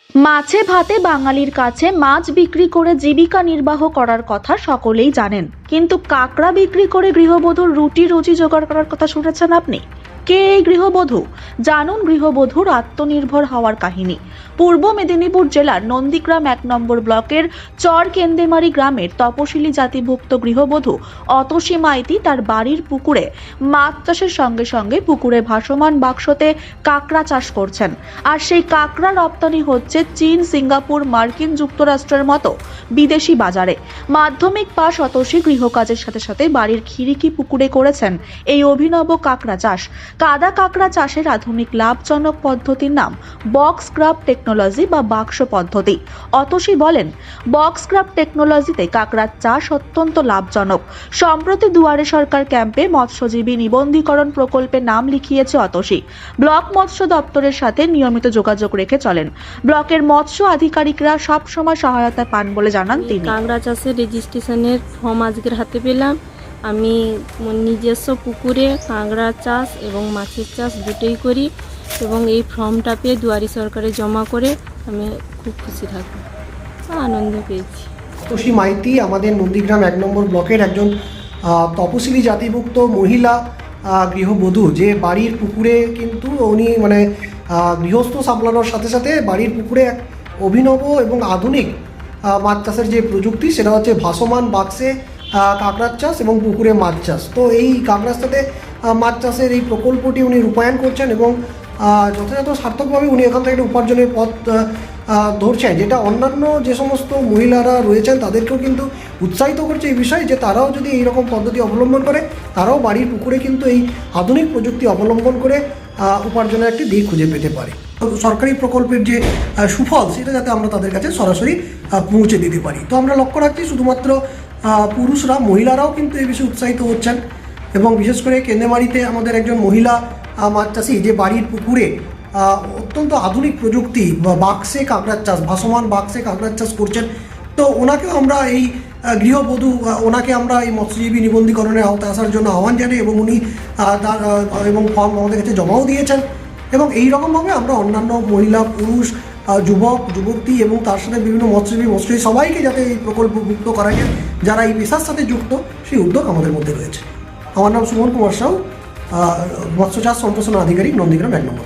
মাছে ভাতে বাঙালির কাছে মাছ বিক্রি করে জীবিকা নির্বাহ করার কথা সকলেই জানেন, কিন্তু কাঁকড়া বিক্রি করে গৃহবধূর রুটি রুজি জোগাড় করার কথা শুনেছেন আপনি? কে এই গৃহবধূ? জানুন গৃহবধূর আত্মনির্ভর হওয়ার কাহিনী। পূর্ব মেদিনীপুর জেলার নন্দীগ্রাম 1 নম্বর ব্লকের চর কেন্দেমারি গ্রামের তপশিলি জাতিভুক্ত গৃহবধূ অতসী মাইতি তার বাড়ির পুকুরে মাছ চাষের সঙ্গে সঙ্গে পুকুরে ভাসমান বাক্সতে কাঁকড়া চাষ করছেন। আর সেই কাঁকড়া রপ্তানি হচ্ছে চীন, সিঙ্গাপুর, মার্কিন যুক্তরাষ্ট্রের মতো বিদেশি বাজারে। মাধ্যমিক পাশ অতসী গৃহকাজের সাথে সাথে বাড়ির খিড়কি পুকুরে করেছেন এই অভিনব কাঁকড়া চাষ। কাদা কাঁকড়া চাষের আধুনিক লাভজনক পদ্ধতির নাম বক্স ক্রাব টেকনোলজি বা বাক্স পদ্ধতি। অতসী বলেন, বক্স ক্রাব টেকনোলজিতে কাঁকড়ার চাষ অত্যন্ত লাভজনক। সম্প্রতি দুয়ারে সরকার ক্যাম্পে মৎস্যজীবী নিবন্ধীকরণ প্রকল্পে নাম লিখিয়েছে অতসী। ব্লক মৎস্য দপ্তরের সাথে নিয়মিত যোগাযোগ রেখে চলেন। ব্লকের মৎস্য আধিকারিকরা সবসময় সহায়তা পান বলে জানান তিনি। কাঁকড়া চাষের রেজিস্ট্রেশনের ফর্ম আজকের হাতে পেলাম। আমি নিজস্ব পুকুরে কাঁকড়া চাষ এবং মাছের চাষ দুটোই করি এবং এই ফর্মটা পেয়ে দুয়ারি সরকারে জমা করে আমি খুব খুশি থাকি, আনন্দ পেয়েছি। অতসী মাইতি আমাদের নন্দীগ্রাম 1 নম্বর ব্লকের একজন তপশিলি জাতিভুক্ত মহিলা গৃহবধূ, যে বাড়ির পুকুরে কিন্তু উনি গৃহস্থ সামলানোর সাথে সাথে বাড়ির পুকুরে এক অভিনব এবং আধুনিক মাছ চাষের যে প্রযুক্তি, সেটা হচ্ছে ভাসমান বাক্সে কাঁকড়ার চাষ এবং পুকুরে মাছ চাষ। তো এই কাঁকড়ার সাথে মাছ চাষের এই প্রকল্পটি উনি রূপায়ণ করছেন এবং যথাযথ সার্থকভাবে উনি এখান থেকে একটা উপার্জনের পথ ধরছেন, যেটা অন্যান্য যে সমস্ত মহিলারা রয়েছেন তাদেরকেও কিন্তু উৎসাহিত করছে এই বিষয়ে, যে তারাও যদি এইরকম পদ্ধতি অবলম্বন করে, তারাও বাড়ির পুকুরে কিন্তু এই আধুনিক প্রযুক্তি অবলম্বন করে উপার্জনের একটি দিক খুঁজে পেতে পারে। সরকারি প্রকল্পের যে সুফল, সেটা যাতে আমরা তাদের কাছে সরাসরি পৌঁছে দিতে পারি। তো আমরা লক্ষ্য রাখছি শুধুমাত্র পুরুষরা, মহিলারাও কিন্তু এই বিষয়ে উৎসাহিত হচ্ছেন এবং বিশেষ করে কেন্দেমারিতে আমাদের একজন মহিলা মাছ চাষি, যে বাড়ির পুকুরে অত্যন্ত আধুনিক প্রযুক্তি বা বাক্সে কাঁকড়ার চাষ, ভাসমান বাক্সে কাঁকড়ার চাষ করছেন। তো ওনাকেও আমরা এই গৃহবধূ, ওনাকে আমরা এই মৎস্যজীবী নিবন্ধীকরণের আওতায় আসার জন্য আহ্বান জানাই এবং উনি এবং ফর্ম আমাদের কাছে জমাও দিয়েছেন। এবং এই রকমভাবে আমরা অন্যান্য মহিলা, পুরুষ, যুবক, যুবতী এবং তার সাথে বিভিন্ন মৎস্যজীবী সবাইকে যাতে এই প্রকল্পভুক্ত করা যায়, যারা এই পেশার সাথে যুক্ত, সেই উদ্যোগ আমাদের মধ্যে রয়েছে। আমার নাম সুমন কুমার সাউ, মৎস্য চাষ সম্প্রসারণ আধিকারিক, নন্দীগ্রাম 1 নম্বর।